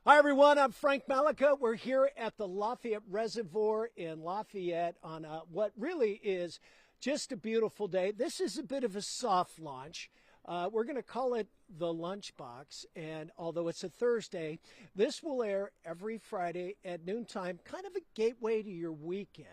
Hi, everyone. I'm Frank Mallicoat. We're here at the Lafayette Reservoir in Lafayette on what really is just a beautiful day. This is a bit of a soft launch. We're going to call it the lunchbox. And although it's a Thursday, this will air every Friday at noontime, kind of a gateway to your weekend.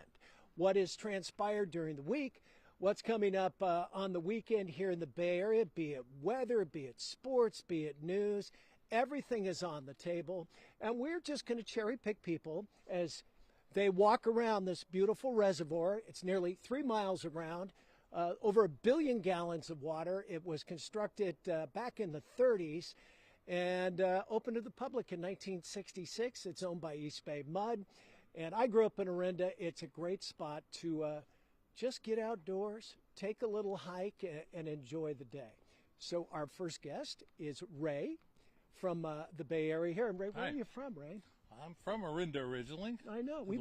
What has transpired during the week, what's coming up on the weekend here in the Bay Area, be it weather, be it sports, be it news. Everything is on the table, and we're just going to cherry pick people as they walk around this beautiful reservoir. It's nearly 3 miles around, over 1 billion gallons of water. It was constructed back in the 30s and opened to the public in 1966. It's owned by East Bay Mud, and I grew up in Orinda. It's a great spot to just get outdoors, take a little hike, and enjoy the day. So our first guest is Ray from the Bay Area here. And Ray, where are you from, Ray? I'm from Orinda originally. I know. We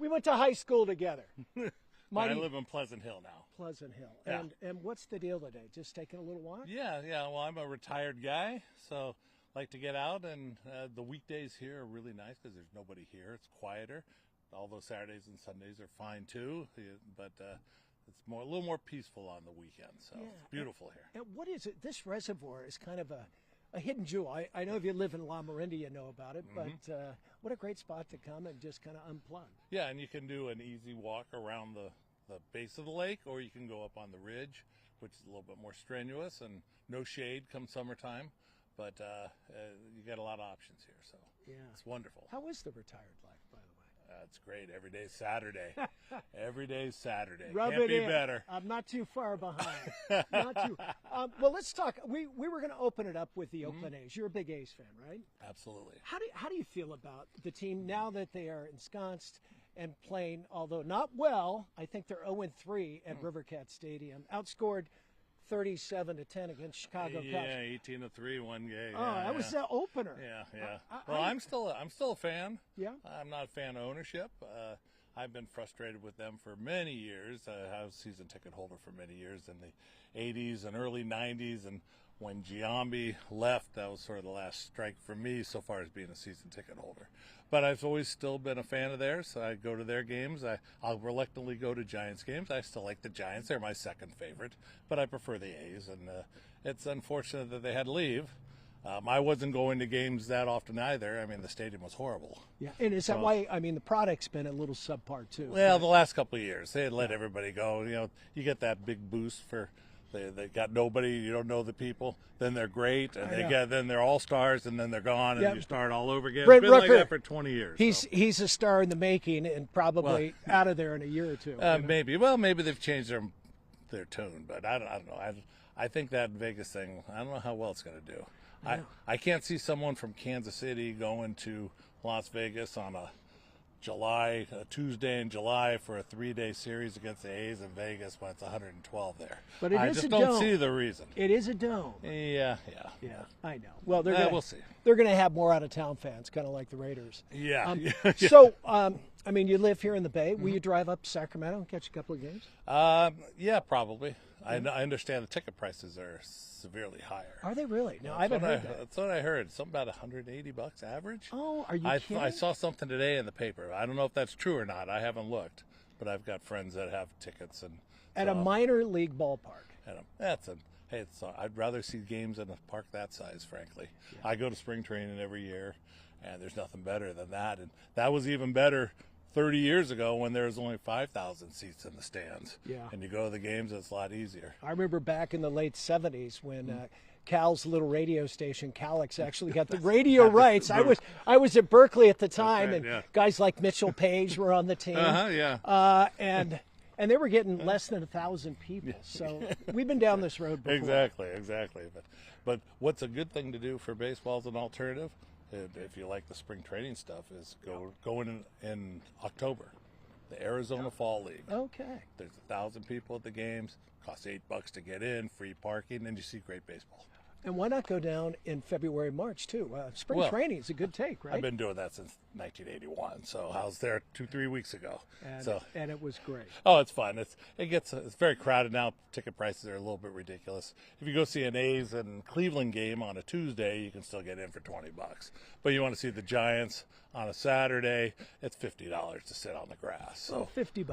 went to high school together. I live in Pleasant Hill now. Pleasant Hill. Yeah. And what's the deal today? Just taking a little walk? Yeah. Well, I'm a retired guy, so like to get out. And the weekdays here are really nice because there's nobody here. It's quieter. Although Saturdays and Sundays are fine too, but it's a little more peaceful on the weekend. So it's beautiful here. And what is it? This reservoir is kind of a hidden jewel. I know if you live in La Miranda, you know about it, but what a great spot to come and just kind of unplug. Yeah, and you can do an easy walk around the base of the lake, or you can go up on the ridge, which is a little bit more strenuous and no shade come summertime, but you got a lot of options here, so it's wonderful. How is the retired life, by the way? It's great. Every day's Saturday. Every day's Saturday. Rub Can't it be in. better. I'm not too far behind. Not too. Well, let's talk. We were going to open it up with the Oakland A's. You're a big A's fan, right? Absolutely. How do you feel about the team now that they are ensconced and playing, although not well? I think they're 0-3 at Rivercat Stadium. Outscored 37-10 against Chicago Cubs. Yeah, 18-3 one game. That was the opener. Yeah. Well, I'm still a fan. Yeah. I'm not a fan of ownership. I've been frustrated with them for many years. I was a season ticket holder for many years in the 80s and early 90s, and when Giambi left, that was sort of the last strike for me so far as being a season ticket holder. But I've always still been a fan of theirs, so I go to their games. I'll reluctantly go to Giants games. I still like the Giants. They're my second favorite, but I prefer the A's, and it's unfortunate that they had to leave. I wasn't going to games that often either. I mean, the stadium was horrible. Yeah, and is that why, I mean, the product's been a little subpar too? Well, the last couple of years, they had let everybody go. You know, you get that big boost for they got nobody, you don't know the people, then they're great, and then they're all-stars, and then they're gone, and you start all over again. It's been like that for 20 years. He's a star in the making and probably out of there in a year or two. Maybe. Well, maybe they've changed their tune, but I don't know. I think that Vegas thing, I don't know how well it's going to do. I can't see someone from Kansas City going to Las Vegas on a Tuesday in July for a 3-day series against the A's in Vegas when it's 112 there. But I just don't see the reason. It is a dome. Yeah. I know. Well, we'll see. They're going to have more out-of-town fans, kind of like the Raiders. Yeah. So, I mean, you live here in the Bay. Will you drive up to Sacramento and catch a couple of games? Yeah, probably. I understand the ticket prices are severely higher. Are they really? No, I haven't heard that. That's what I heard. Something about $180 average. Oh, are you kidding? I saw something today in the paper. I don't know if that's true or not. I haven't looked, but I've got friends that have tickets at a minor league ballpark. I'd rather see games in a park that size, frankly. Yeah. I go to spring training every year, and there's nothing better than that. And that was even better 30 years ago when there was only 5,000 seats in the stands. Yeah. And you go to the games, it's a lot easier. I remember back in the late 70s when Cal's little radio station, Calix, actually got the radio rights. I was at Berkeley at the time, and guys like Mitchell Page were on the team. And they were getting less than 1,000 people. So we've been down this road before. Exactly. But what's a good thing to do for baseball as an alternative, if you like the spring training stuff, is go in October, the Arizona Fall League. Okay. There's 1,000 people at the games. Costs $8 to get in, free parking, and you see great baseball. And why not go down in February, March, too? Spring training is a good take, right? I've been doing that since 1981, so I was there 2-3 weeks ago. And it was great. Oh, it's fun. It's very crowded now. Ticket prices are a little bit ridiculous. If you go see an A's and Cleveland game on a Tuesday, you can still get in for $20. But you want to see the Giants on a Saturday, it's $50 to sit on the grass. So $50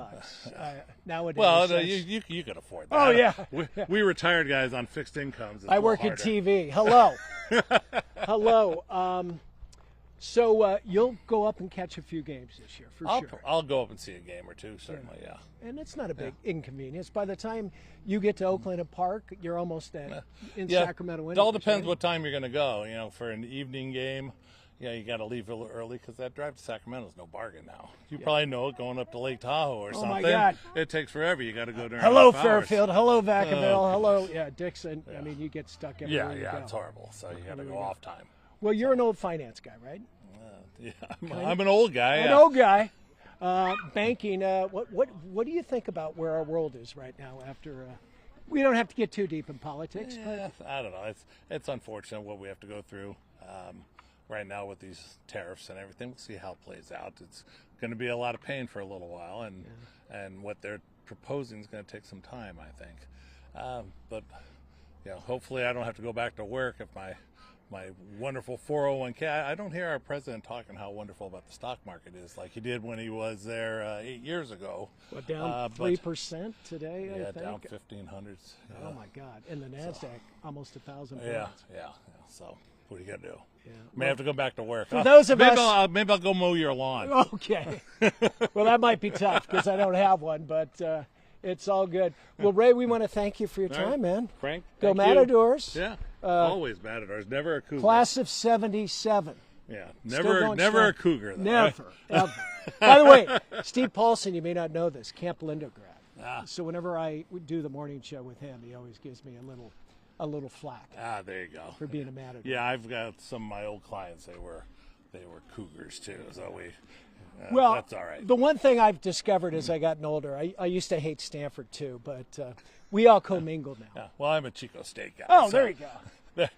nowadays. Well, you can afford that. Oh yeah. We retired guys on fixed incomes. I work at TV. Hello. Hello. So you'll go up and catch a few games this year, for sure. I'll go up and see a game or two, certainly, yeah. And it's not a big inconvenience. By the time you get to Oakland Park, you're almost in Sacramento. It all depends what time you're going to go. You know, for an evening game, you got to leave a little early because that drive to Sacramento is no bargain now. You probably know it, going up to Lake Tahoe or something. Oh, my God. It takes forever. You got to go during Hello, half Fairfield. hours. Hello, Vacaville. Hello, Dixon. I mean, you get stuck everywhere you go. It's horrible. So you got to go off time. Well, you're an old finance guy, right? Yeah, I'm an old guy. An old guy. Banking. What do you think about where our world is right now? After we don't have to get too deep in politics. But I don't know. It's unfortunate what we have to go through right now with these tariffs and everything. We'll see how it plays out. It's going to be a lot of pain for a little while, and what they're proposing is going to take some time, I think. But hopefully I don't have to go back to work if my wonderful 401k. I don't hear our president talking how wonderful about the stock market is like he did when he was there 8 years ago. Well, down 3% today, I think. Down 1,500s. Oh, my God. And the NASDAQ, almost 1,000 points. Yeah. So what are you going to do? Yeah. May have to go back to work. For those of us... maybe I'll go mow your lawn. Okay. Well, that might be tough because I don't have one, but... it's all good. Well, Ray, we want to thank you for your time, man. Frank, go Matadors. Yeah, always Matadors. Never a Cougar. Class of '77. Yeah, never a Cougar. Though, never, ever. By the way, Steve Paulson, you may not know this, Camp Lindo grad. So whenever I do the morning show with him, he always gives me a little flack. There you go. For being a Matador. Yeah, I've got some of my old clients. They were Cougars too. So well, that's all right. The one thing I've discovered as I gotten older, I used to hate Stanford too, but we all commingle now. Yeah, well, I'm a Chico State guy. Oh, there you go.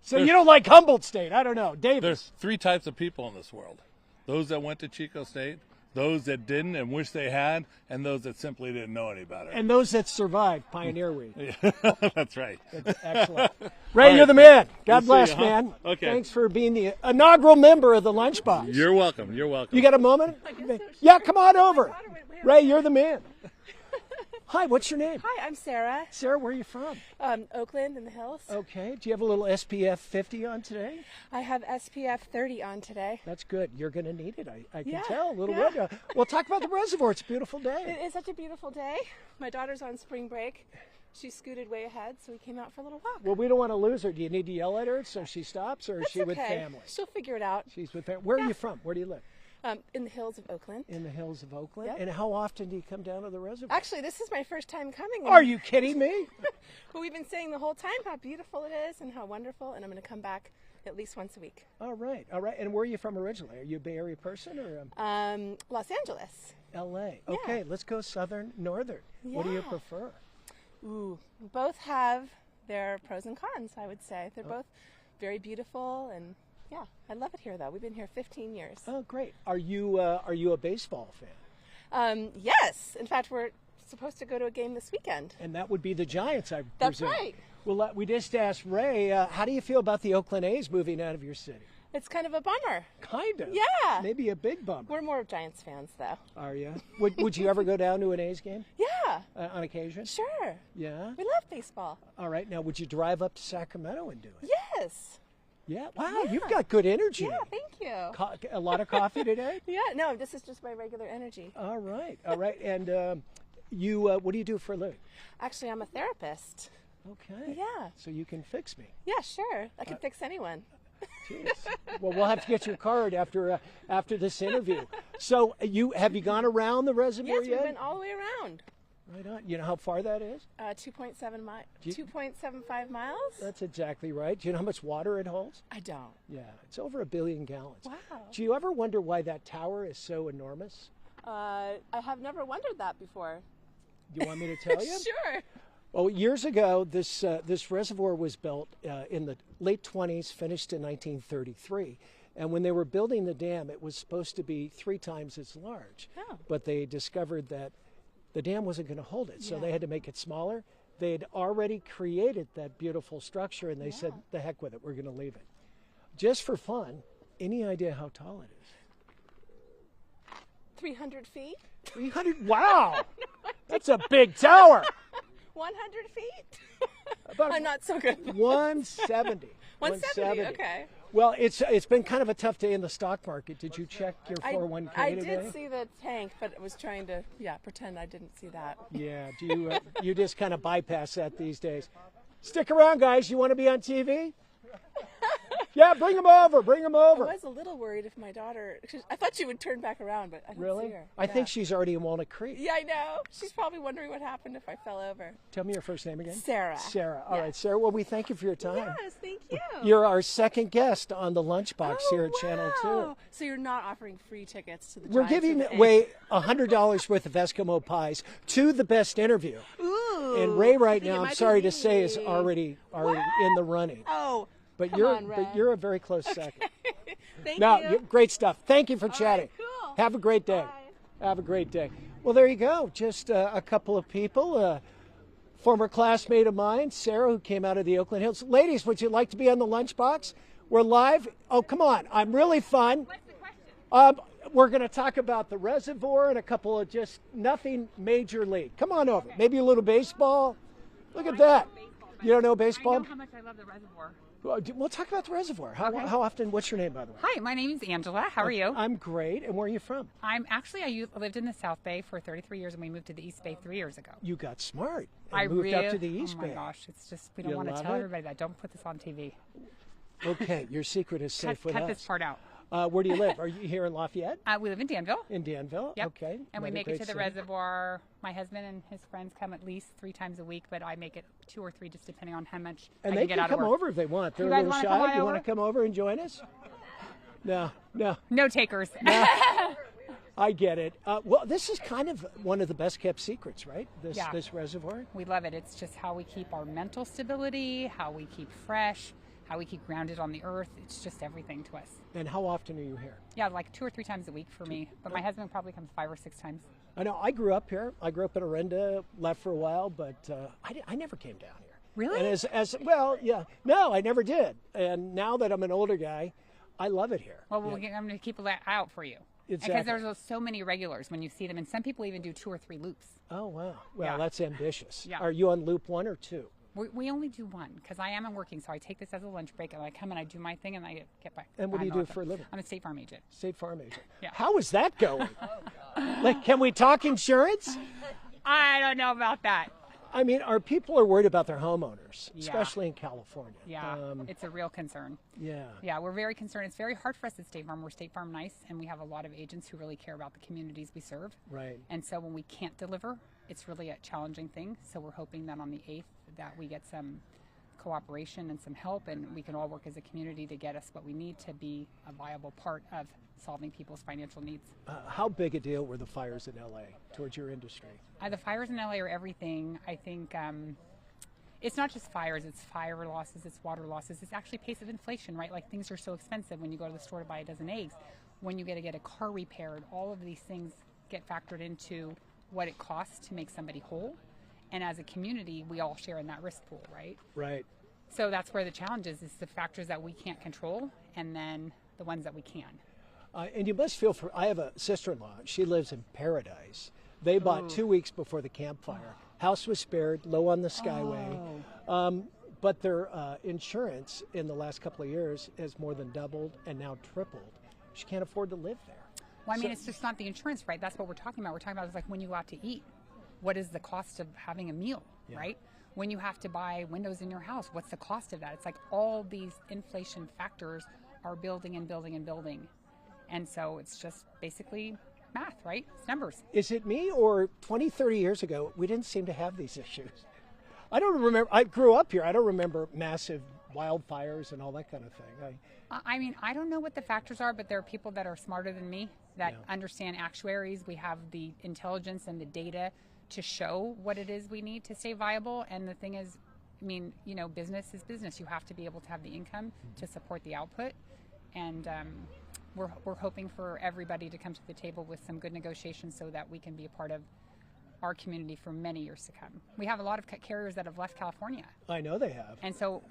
So you don't like Humboldt State? I don't know, Davis. There's 3 types of people in this world: those that went to Chico State, those that didn't and wish they had, and those that simply didn't know any better. And those that survived Pioneer Week. That's right. That's excellent. Ray, you're the man. God bless, man. Okay. Thanks for being the inaugural member of the Lunchbox. You're welcome. You got a moment? Yeah, come on over. Ray, you're the man. Hi, what's your name? Hi, I'm Sarah. Sarah, where are you from? Oakland in the hills. Okay. Do you have a little SPF 50 on today? I have SPF 30 on today. That's good. You're going to need it. I can Yeah, tell a little yeah. bit. Well, talk about the reservoir. It's a beautiful day. It is such a beautiful day. My daughter's on spring break. She scooted way ahead, so we came out for a little walk. Well, we don't want to lose her. Do you need to yell at her so she stops, or is That's she okay. with family? She'll figure it out. She's with family. Where are you from? Where do you live? In the hills of Oakland. In the hills of Oakland? Yep. And how often do you come down to the reservoir? Actually, this is my first time coming. Are you kidding me? But we've been saying the whole time how beautiful it is and how wonderful, and I'm going to come back at least once a week. All right. And where are you from originally? Are you a Bay Area person or Los Angeles. L.A.? Okay, Yeah. let's go southern, northern. What do you Yeah. prefer? Ooh, both have their pros and cons, I would say. They're both very beautiful, and yeah, I love it here though. We've been here 15 years. Oh, great. Are you a baseball fan? Yes. In fact, we're supposed to go to a game this weekend. And that would be the Giants, I That's presume. right. Well, we just asked Ray, how do you feel about the Oakland A's moving out of your city? It's kind of a bummer. Kind of. Yeah. Maybe a big bummer. We're more Giants fans, though. Are you? Would you ever go down to an A's game Yeah. on occasion? Sure. Yeah. We love baseball. All right. Now, would you drive up to Sacramento and do it? Yes. Yeah. Wow, Yeah. you've got good energy. Yeah, thank you. A lot of coffee today? Yeah, no, this is just my regular energy. All right. All right. And you, what do you do for a living? Actually, I'm a therapist. Okay. Yeah. So you can fix me. Yeah, sure. I can fix anyone. Jeez. Well, we'll have to get your card after this interview. So have you gone around the reservoir Yes, yet? we've been all the way around. Right on. You know how far that is? 2.75 miles? That's exactly right. Do you know how much water it holds? I don't. Yeah, it's over 1 billion gallons. Wow. Do you ever wonder why that tower is so enormous? I have never wondered that before. Do you want me to tell you? Sure. Oh, years ago, this reservoir was built in the late 20s, finished in 1933. And when they were building the dam, it was supposed to be 3 times as large. Oh. But they discovered that the dam wasn't going to hold it, so they had to make it smaller. They had already created that beautiful structure, and they said, the heck with it, we're going to leave it. Just for fun, any idea how tall it is? 300 feet? 300? Wow! That's a big tower! 100 feet? About I'm not so good. 170. 170, okay. Well, it's been kind of a tough day in the stock market. Did you check your 401k I today? did see the tank, but I was trying to, pretend I didn't see that. Yeah, do you you just kind of bypass that these days? Stick around, guys. You want to be on TV? Yeah, bring them over. Bring them over. I was a little worried if my daughter. I thought she would turn back around, but I don't Really? see her. I think she's already in Walnut Creek. Yeah, I know. She's probably wondering what happened if I fell over. Tell me your first name again. Sarah. Sarah. All right, Sarah. Well, we thank you for your time. Yes, thank you. You're our second guest on the Lunchbox here at Channel 2. So you're not offering free tickets to the We're Giants giving of the away $100 worth of Eskimo pies to the best interview. Ooh. And Ray, right I think it now, I'm might sorry be to say, is me. already in the running. Oh. But Come on, Ray. you're a very close second. Thank No, you. great stuff. Thank you for chatting. cool. Have a great day. Bye. Have a great day. Well, there you go. Just a couple of people. Former classmate of mine, Sarah, who came out of the Oakland Hills. Ladies, would you like to be on the Lunchbox? We're live. Oh, come on. I'm really fun. What's the question? We're going to talk about the reservoir and a couple of just nothing major league. Come on over. Maybe a little baseball. Look at that. You don't know baseball? I know how much I love the reservoir. We'll talk about the reservoir. How often? What's your name, by the way? Hi, my name is Angela. How are you? I'm great. And where are you from? I lived in the South Bay for 33 years, and we moved to the East Bay 3 years ago. You got smart. And I moved up really- to the East Oh Bay. my gosh, it's just we don't You want to love tell it? everybody that. Don't put this on TV. Okay, your secret is safe with cut us. this part out. Where do you live? Are you here in Lafayette? We live in Danville. In Danville? Yep. Okay. And we Another make it great to the city. reservoir. My husband and his friends come at least 3 times a week, but I make it 2 or 3 just depending on how much And I they can get can out of come work. over if they want. They're You a guys little wanna come shy. on You want to over? come over and join us? No. No takers. I get it. Well, this is kind of one of the best kept secrets, right? Yeah. This reservoir. We love it. It's just how we keep our mental stability, how we keep fresh, how we keep grounded on the earth. It's just everything to us. And how often are you here? Yeah, like 2 or 3 times a week for me. But my husband probably comes 5 or 6 times. I know. I grew up here. I grew up in Orinda, left for a while, but I never came down here. Really? And as well, yeah. No, I never did. And now that I'm an older guy, I love it here. Well, I'm going to keep that out for you. Exactly. Because there's so many regulars when you see them. And some people even do 2 or 3 loops. Oh, wow. Well, Yeah. that's ambitious. Yeah. Are you on loop 1 or 2? We only do 1 because I am working. So I take this as a lunch break and I come and I do my thing and I get back. And what do you I'm do off. for a living? I'm a State Farm agent. State Farm agent. Yeah. How is that going? Like, can we talk insurance? I don't know about that. I mean, our people are worried about their homeowners, Yeah. especially in California. Yeah, it's a real concern. Yeah. Yeah, we're very concerned. It's very hard for us at State Farm. We're State Farm nice, and we have a lot of agents who really care about the communities we serve. Right. And so when we can't deliver, it's really a challenging thing. So we're hoping that on the 8th that we get some cooperation and some help, and we can all work as a community to get us what we need to be a viable part of solving people's financial needs. How big a deal were the fires in LA towards your industry? The fires in LA are everything. I think it's not just fires, it's fire losses, it's water losses, it's actually pace of inflation, right? Like things are so expensive when you go to the store to buy a dozen eggs. When you get a car repaired, all of these things get factored into what it costs to make somebody whole. And as a community, we all share in that risk pool, right? Right. So that's where the challenge is the factors that we can't control and then the ones that we can. And you must feel for, I have a sister-in-law. She lives in Paradise. They bought 2 weeks before the campfire. House was spared, low on the Skyway. But their insurance in the last couple of years has more than doubled and now tripled. She can't afford to live there. Well, I mean, it's just not the insurance, right? That's what we're talking about. We're talking about is like when you go out to eat, what is the cost of having a meal, right? When you have to buy windows in your house, what's the cost of that? It's like all these inflation factors are building and building and building. And so it's just basically math, right? It's numbers. Is it me or 20, 30 years ago, we didn't seem to have these issues? I don't remember. I grew up here. I don't remember massive wildfires and all that kind of thing. I mean, I don't know what the factors are, but there are people that are smarter than me that understand actuaries. We have the intelligence and the data to show what it is we need to stay viable. And the thing is, I mean, you know, business is business. You have to be able to have the income to support the output. And we're hoping for everybody to come to the table with some good negotiations so that we can be a part of our community for many years to come. We have a lot of carriers that have left California. I know they have. And so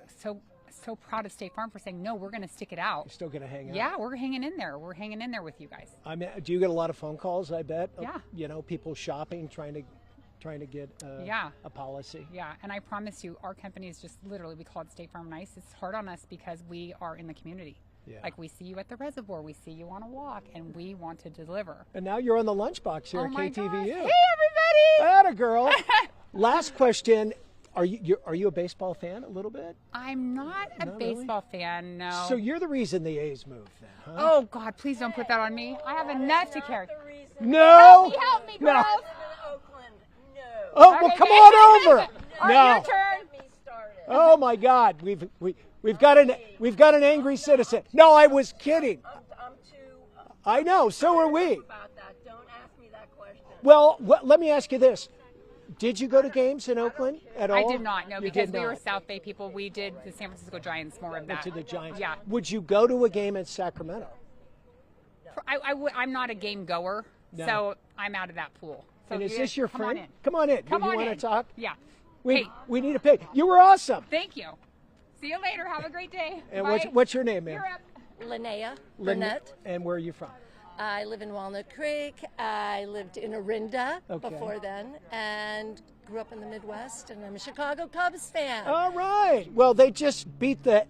proud of State Farm for saying, no, we're going to stick it out. You're still going to hang out? Yeah, we're hanging in there. We're hanging in there with you guys. I mean, do you get a lot of phone calls, I bet? Yeah. You know, people shopping, trying to get a policy. Yeah, and I promise you, our company is just literally, we call it State Farm Nice. It's hard on us because we are in the community. Yeah. Like, we see you at the reservoir, we see you on a walk, and we want to deliver. And now you're on the lunchbox here at KTVU. Gosh. Hey, everybody! Atta girl. Last question. Are you a baseball fan a little bit? I'm not a baseball fan, no. So you're the reason the A's moved then, huh? Oh, God, please don't put that on me. I have enough to carry. No! Help me, No. girls! Oh, well, come on over. All right, your turn. Oh my God, we've got an angry citizen. No, I was kidding. I'm too. I know. So are we. About that. Don't ask me that question. Well, let me ask you this: did you go to games in Oakland at all? I did not, no, You because did we not. were South Bay people. We did the San Francisco Giants, more of that. To the Giants. Yeah. Would you go to a game in Sacramento? I'm not a game goer, No. so I'm out of that pool. So And is you this guys your come friend? on in. Come on in. Come Do you on want in. to talk? Yeah. We Hey. we need a pic. You were awesome. Thank you. See you later. Have a great day. And Bye. what's your name, ma'am? You're up. Linnea Lynn- Burnett. And where are you from? I live in Walnut Creek. I lived in Orinda Okay. before then, and grew up in the Midwest. And I'm a Chicago Cubs fan. All right. Well, they just beat the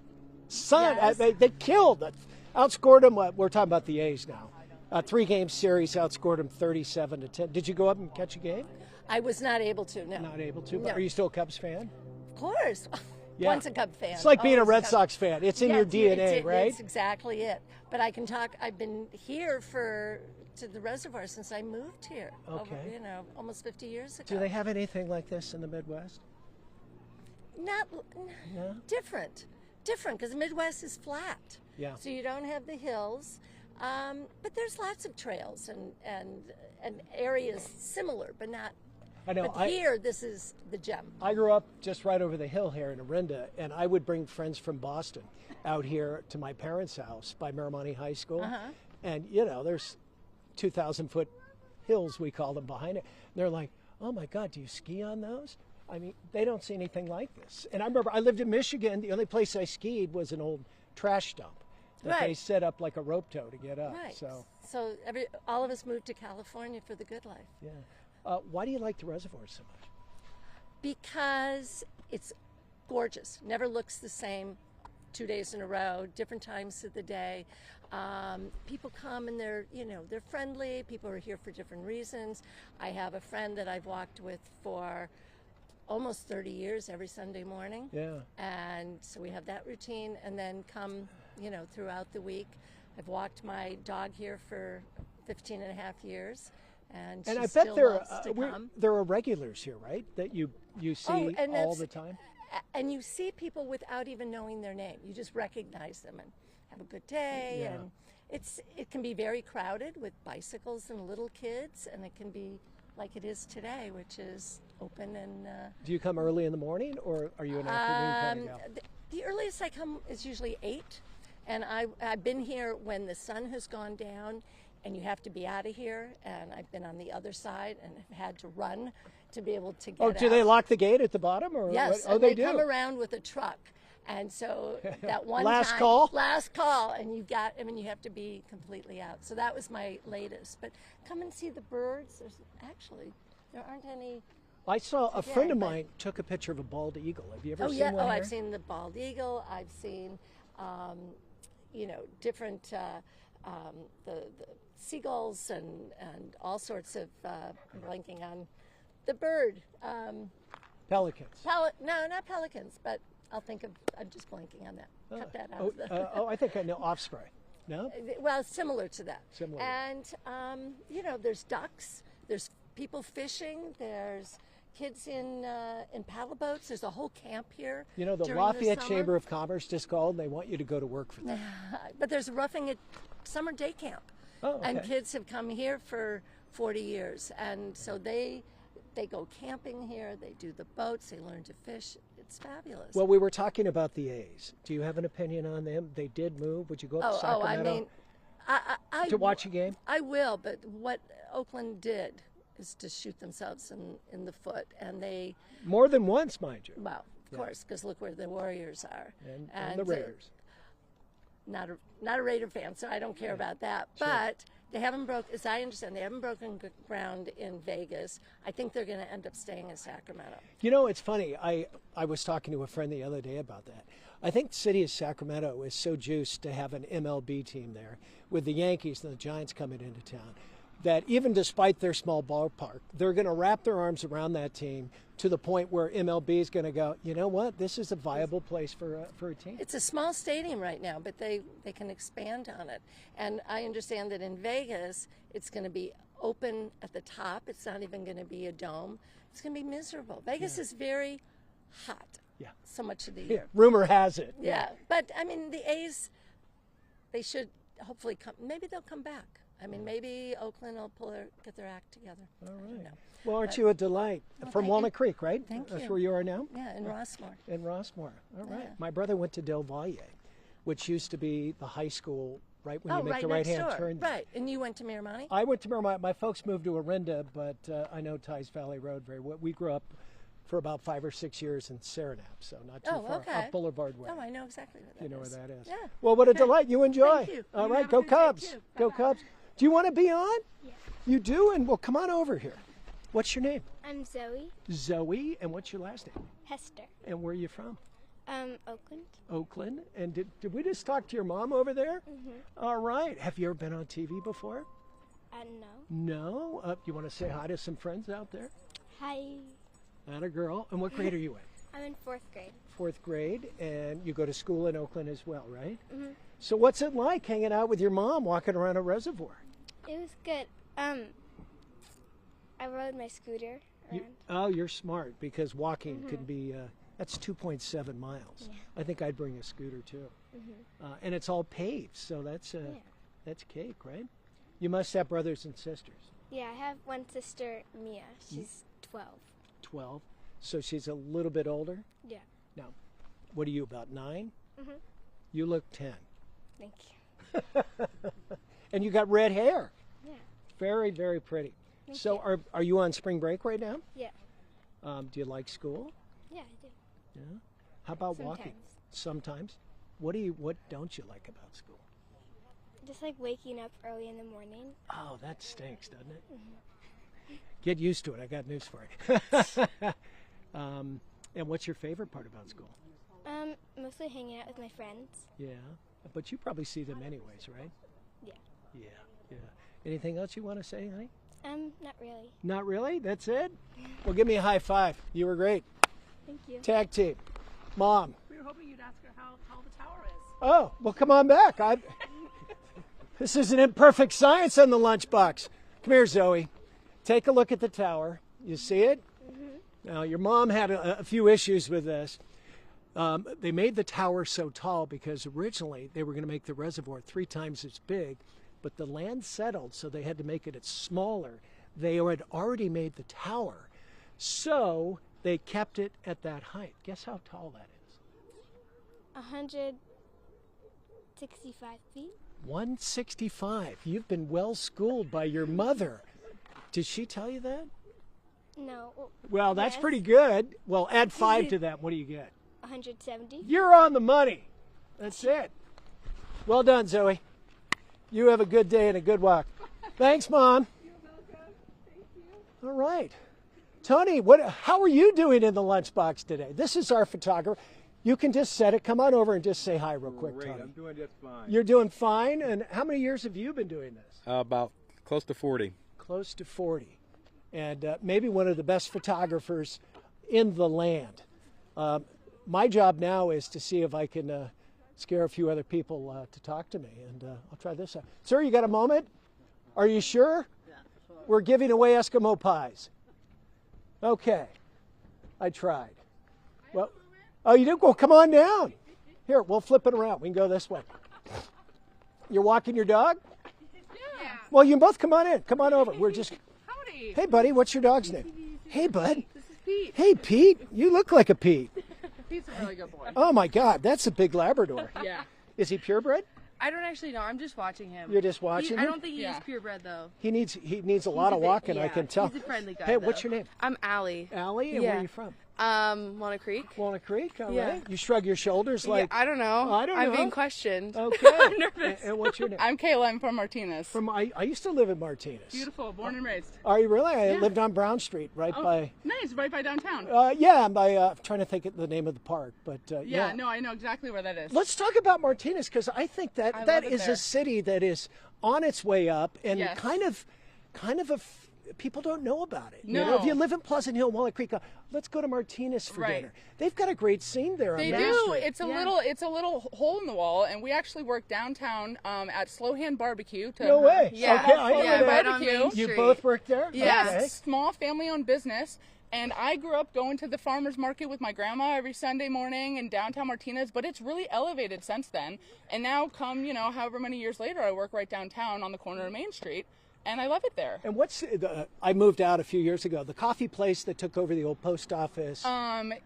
Sun. Yes. They killed it. Outscored them. We're talking about the A's now. 3-game series, outscored them 37-10. Did you go up and catch a game? I was not able to. No. Not able to. But No. are you still a Cubs fan? Of course. Yeah. Once a Cub fan. It's like being a always Red Cub- Sox fan. It's in Yeah, your it's- DNA, it's, right? That's exactly it. But I can talk. I've been here to the reservoir since I moved here. Okay. Over, almost 50 years ago. Do they have anything like this in the Midwest? Not No? different because the Midwest is flat. Yeah. So you don't have the hills, but there's lots of trails and areas similar, but not. I know. But here, this is the gem. I grew up just right over the hill here in Orinda, and I would bring friends from Boston out here to my parents' house by Miramonte High School. And, there's 2,000-foot hills, we call them, behind it. They're like, oh, my God, do you ski on those? I mean, they don't see anything like this. And I remember I lived in Michigan. The only place I skied was an old trash dump that they Right. set up like a rope tow to get up. Right. So, All of us moved to California for the good life. yeah. Why do you like the reservoir so much? Because it's gorgeous. Never looks the same 2 days in a row, different times of the day. People come and they're friendly. People are here for different reasons. I have a friend that I've walked with for almost 30 years every Sunday morning. Yeah. And so we have that routine, and then come, throughout the week. I've walked my dog here for 15 and a half years. And she And I bet still there loves to come. there are regulars here, right? That you see and all that's- the time. And you see people without even knowing their name. You just recognize them and have a good day. Yeah. And it can be very crowded with bicycles and little kids, and it can be like it is today, which is open and. Do you come early in the morning, or are you an afternoon kind of gal? The earliest I come is usually 8, and I've been here when the sun has gone down, and you have to be out of here. And I've been on the other side and have had to run to be able to get Oh, out. do they lock the gate at the bottom, or Yes, what? Oh, and they they come do. around with a truck. And so that one Last time, call? last call, and you have to be completely out. So that was my latest. But come and see the birds. There aren't any. I saw a today, friend of but- mine took a picture of a bald eagle. Have you ever Oh seen yeah, one here? I've seen the bald eagle. I've seen, different the seagulls and all sorts of. I'm blanking on the bird. Pelicans. No, not pelicans, but I'll think of. I'm just blanking on that. Cut that out. of the, I think I know Osprey. No? Well, similar to that. Similar. And there's ducks. There's people fishing. There's kids in paddle boats. There's a whole camp here. You know, the during Lafayette summer. Chamber of Commerce just called, and they want you to go to work for them. But there's a Roughing It summer day camp. Oh, okay. And kids have come here for 40 years, and so they They go camping here. They do the boats. They learn to fish. It's fabulous. Well, we were talking about the A's. Do you have an opinion on them? They did move. Would you go up to Sacramento I mean, to watch a game? I will, but what Oakland did is to shoot themselves in the foot, and they More than once, mind you. well, of course, because look where the Warriors are, And the Raiders. Not a Raider fan, so I don't care about that. Sure. But they haven't broke, as I understand, they haven't broken ground in Vegas. I think they're going to end up staying in Sacramento. You know, it's funny. I was talking to a friend the other day about that. I think the city of Sacramento is so juiced to have an MLB team there with the Yankees and the Giants coming into town that even despite their small ballpark, they're going to wrap their arms around that team to the point where MLB is going to go, you know what, this is a viable place for a team. It's a small stadium right now, but they can expand on it. And I understand that in Vegas, it's going to be open at the top. It's not even going to be a dome. It's going to be miserable. Vegas is very hot. Yeah. So much of the Yeah, rumor has it. Yeah, but I mean, the A's, they should hopefully come. Maybe they'll come back. I mean, maybe Oakland will get their act together. All I don't right. know. Well, aren't you a delight? Well, From thank Walnut you. Creek, right? Thank That's you. where you are now? Yeah, in Rossmore. In Rossmore. All right. Yeah. My brother went to Del Valle, which used to be the high school right when Oh, you make right the next right-hand door. turn. there. Right, and you went to Miramani? I went to Miramar. My folks moved to Orinda, but I know Ties Valley Road very well. We grew up for about 5 or 6 years in Saranap, so not too Oh, far. okay. Up Boulevard Way. Oh, I know exactly where that is. You know where that is. Yeah. Well, what a delight. You enjoy. Thank you. All You right, have a go good day, Cubs. too. Go Bye-bye. Cubs. Do you want to be on? Yeah. You do? And well, come on over here. What's your name? I'm Zoe Zoe. And what's your last name? Hester. And where are you from? Oakland. Oakland. And did we just talk to your mom over there? All right. Have you ever been on TV before? No. No? You want to say hi to some friends out there? Hi. Not a girl. And what grade are you in? I'm in 4th grade. 4th grade. And you go to school in Oakland as well, right? Mhm. So what's it like hanging out with your mom walking around a reservoir? It was good. I rode my scooter around. Oh, you're smart because walking can be, that's 2.7 miles. Yeah. I think I'd bring a scooter too. And it's all paved, so that's cake, right? You must have brothers and sisters. Yeah, I have one sister, Mia. She's 12. 12. So she's a little bit older? Yeah. Now, what are you, about 9? Mhm. You look 10. Thank you. And you got red hair. Yeah. Very, very pretty. Thank So you. are you on spring break right now? Yeah. Do you like school? Yeah, I do. Yeah. How about walking? Sometimes. Sometimes. What don't you like about school? Just like waking up early in the morning. Oh, that stinks, doesn't it? Get used to it. I got news for you. And what's your favorite part about school? Mostly hanging out with my friends. Yeah. But you probably see them anyways, right? Yeah. Yeah. Yeah. Anything else you want to say, honey? Not really. Not really? That's it? Well, give me a high five. You were great. Thank you. Tag team. Mom. We were hoping you'd ask her how the tower is. Oh, well, come on back. This is an imperfect science on the lunchbox. Come here, Zoe. Take a look at the tower. You see it? Now, your mom had a few issues with this. They made the tower so tall because originally they were going to make the reservoir 3 times as big, but the land settled, so they had to make it smaller. They had already made the tower, so they kept it at that height. Guess how tall that is? 165 feet. 165. You've been well schooled by your mother. Did she tell you that? No. Well, that's yes. pretty good. Well, add 5 to that. What do you get? 170. You're on the money. That's it. Well done, Zoe. You have a good day and a good walk. Thanks, Mom. All right. Tony, how are you doing in the lunchbox today? This is our photographer. You can just set it. Come on over and just say hi real quick, Great, Tony. I'm doing just fine. You're doing fine. And how many years have you been doing this? About close to 40. Close to 40. And maybe one of the best photographers in the land. My job now is to see if I can scare a few other people to talk to me. And I'll try this out. Sir, you got a moment? Are you sure? Yeah. We're giving away Eskimo pies. Okay. I tried. Well, oh, you did? Well, come on down. Here, we'll flip it around. We can go this way. You're walking your dog? Yeah. Well, you both come on in. Come on over. We're just... Howdy. Hey, buddy, what's your dog's name? Hey, bud. This is Pete. Hey, Pete. You look like a Pete. Pete's a really good boy. Oh, my God. That's a big Labrador. Yeah. Is he purebred? I don't actually know. I'm just watching him. You're just watching I him? don't think he is purebred, though. He needs a lot of walking, I can tell. He's a friendly guy, Hey, though. what's your name? I'm Allie. Allie? And where are you from? Walnut Creek. Walnut Creek? All Yeah. right. You shrug your shoulders like... I don't know. I don't know. I'm being questioned. Okay. I'm nervous. And what's your name? I'm Kayla. I'm from Martinez. I used to live in Martinez. Beautiful. Born and raised. Are you really? I lived on Brown Street, right by... Nice. Right by downtown. Yeah, I'm by... I'm trying to think of the name of the park, but yeah. No, I know exactly where that is. Let's talk about Martinez, because I think that I that love it is there. a city that is on its way up, and Yes. kind of people don't know about it. No. You know, if you live in Pleasant Hill, Walnut Creek, let's go to Martinez for Right. dinner. They've got a great scene there. They on Main do. Street. It's a little hole in the wall, and we actually work downtown at Slow Hand Barbecue. No way. Yeah. Okay, I know Yeah, that. right on Barbecue. Main You Street. both work there? Yes. Okay. Small family-owned business. And I grew up going to the farmer's market with my grandma every Sunday morning in downtown Martinez, but it's really elevated since then. And now however many years later, I work right downtown on the corner of Main Street, and I love it there. And I moved out a few years ago. The coffee place that took over the old post office.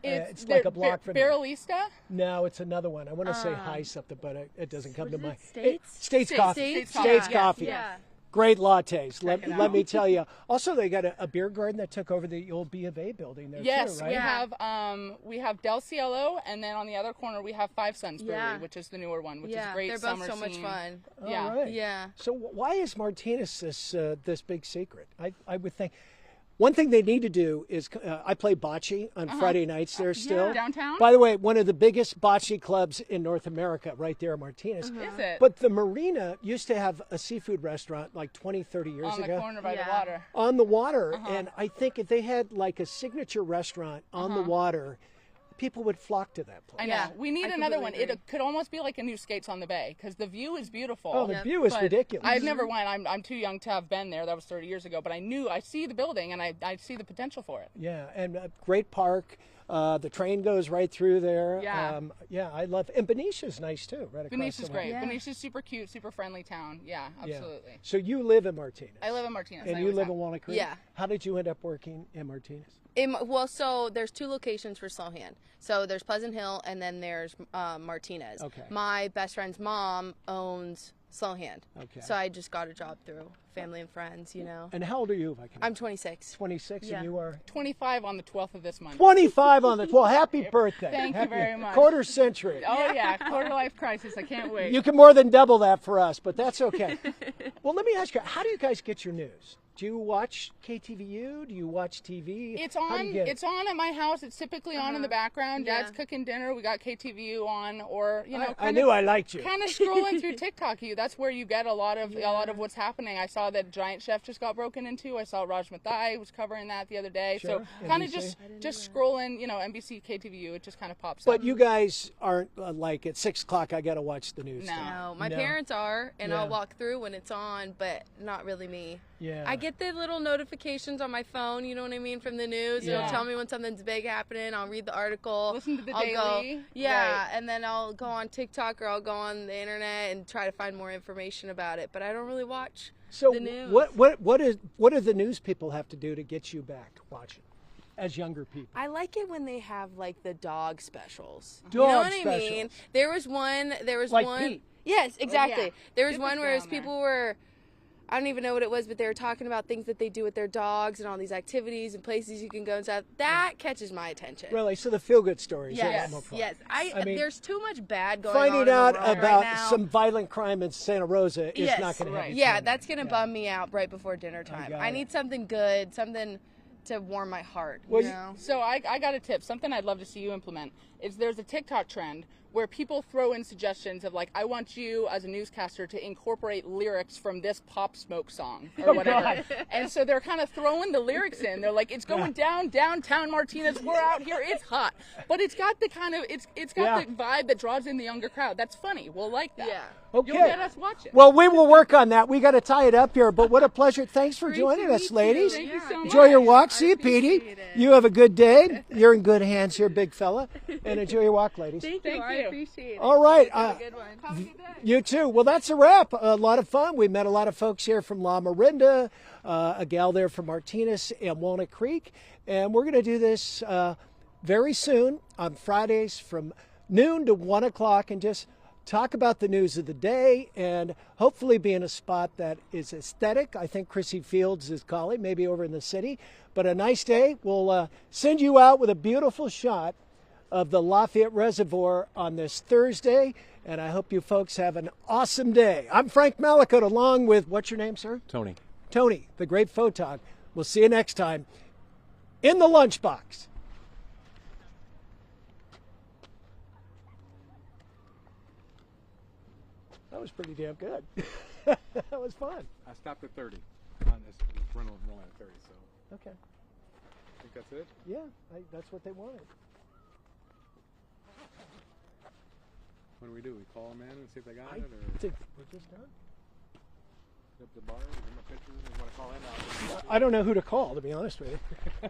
It's like a block from there. Barrelista? No, it's another one. I want to say High something, but it doesn't come to mind. States? States Coffee. States Coffee. Yeah. Great lattes. Check it Let out. me tell you. Also, they got a beer garden that took over the old B of A building there Yes, too, right? we have Del Cielo, and then on the other corner we have Five Sons Brewery, Yeah. which is the newer one, which is Yeah, great they're summer both so much scene. fun. Yeah. All right. Yeah. So why is Martinez this big secret? I would think. One thing they need to do is, I play bocce on Friday nights there still. Downtown? By the way, one of the biggest bocce clubs in North America, right there in Martinez. Is it? But the marina used to have a seafood restaurant like 20, 30 years on the ago. corner by the Yeah. water. On the water. And I think if they had like a signature restaurant on the water, people would flock to that place. I know. Yeah, We need I another completely one. agree. It could almost be like a new Skates on the Bay, because the view is beautiful. Oh, the view is but ridiculous. I've never went. I'm too young to have been there. That was 30 years ago. But I see the building, and I see the potential for it. Yeah, and a great park. The train goes right through there. Yeah. I love. And Benicia's nice too, right across Benicia's the way. great. Yeah. Benicia's super cute, super friendly town. Yeah, Yeah. absolutely. So you live in Martinez. I live in Martinez. And I you always live have. in Walnut Creek? Yeah. How did you end up working in Martinez? So there's two locations for Slow Hand. So there's Pleasant Hill, and then there's Martinez. Okay. My best friend's mom owns Slow Hand. Okay. So I just got a job through family and friends, you know. And how old are you, if I can I'm 26. 26, Yeah. and you are 25 on the 12th of this month. 25 on the 12th. Happy birthday. Thank you Happy very much. Quarter century. Oh yeah, quarter life crisis. I can't wait. You can more than double that for us, but that's okay. Well, let me ask you, how do you guys get your news? Do you watch KTVU? Do you watch TV? It's How do on. you get it? It's on at my house. It's typically on in the background. Yeah. Dad's cooking dinner. We got KTVU on, or I knew I liked you. Kind of scrolling through TikTok. That's where you get a lot of what's happening. I saw that Giant Chef just got broken into. I saw Raj Mathai was covering that the other day. Sure, So kind of NBC. just scrolling. NBC, KTVU. It just kind of pops But up. you guys aren't like at 6 o'clock, I got to watch the news. No. thing. No, my No. parents are, and Yeah. I'll walk through when it's on, but not really me. Yeah. I get the little notifications on my phone, you know what I mean, from the news. Yeah. It'll tell me when something's big happening. I'll read the article. Listen to the I'll daily. Go, yeah, Right. and then I'll go on TikTok or I'll go on the internet and try to find more information about it. But I don't really watch So the news. what do the news people have to do to get you back watching as younger people? I like it when they have like the dog specials. Dog you know what I specials. mean? There was Like one. Pete. Yes, exactly. yeah. There was Pete one was where down there. people were, I don't even know what it was, but they were talking about things that they do with their dogs and all these activities and places you can go and stuff. That catches my attention. Really? So the feel-good stories are a lot Yes, more fun. yes. I mean, there's too much bad going on Finding in the out world about right now. some violent crime in Santa Rosa is Yes, not going to have you Yeah, feeling that's good. gonna bum me out right before dinner time. got I it. need something good, something to warm my heart. Well, you you- know? So I got a tip. Something I'd love to see you implement is there's a TikTok trend where people throw in suggestions of like, I want you as a newscaster to incorporate lyrics from this Pop Smoke song or whatever. And so they're kind of throwing the lyrics in. They're like, it's going downtown Martinez. We're out here. It's hot. But it's got the kind of, it's got Yeah. the vibe that draws in the younger crowd. That's funny. We'll like that. Yeah. Okay. You'll get us watching. Well, we will work on that. We got to tie it up here, but what a pleasure. Thanks for Great joining to us, meet you. ladies. Thank you so much. Enjoy your walk. I See you, Petey. appreciate it. You have a good day. You're in good hands here, big fella. And enjoy your walk, ladies. Thank Thank you. you. you. Appreciate it. All right. Have a good one. Have a good day. You too. Well, that's a wrap. A lot of fun. We met a lot of folks here from La Marinda, a gal there from Martinez and Walnut Creek. And we're going to do this very soon on Fridays from noon to 1 o'clock and just talk about the news of the day and hopefully be in a spot that is aesthetic. I think Chrissy Fields is calling, maybe over in the city. But a nice day. We'll send you out with a beautiful shot of the Lafayette Reservoir on this Thursday. And I hope you folks have an awesome day. I'm Frank Mallicoat along with, what's your name, sir? Tony. Tony, the great photog. We'll see you next time in the lunchbox. That was pretty damn good. That was fun. I stopped at 30. On this rental rolling at 30, so Okay. I think that's it. Yeah, that's what they wanted. What do? We call them in and see if they got I it, or think we're just done. hit up the bar, give them a picture, and want to call in. I don't know who to call, to be honest with you.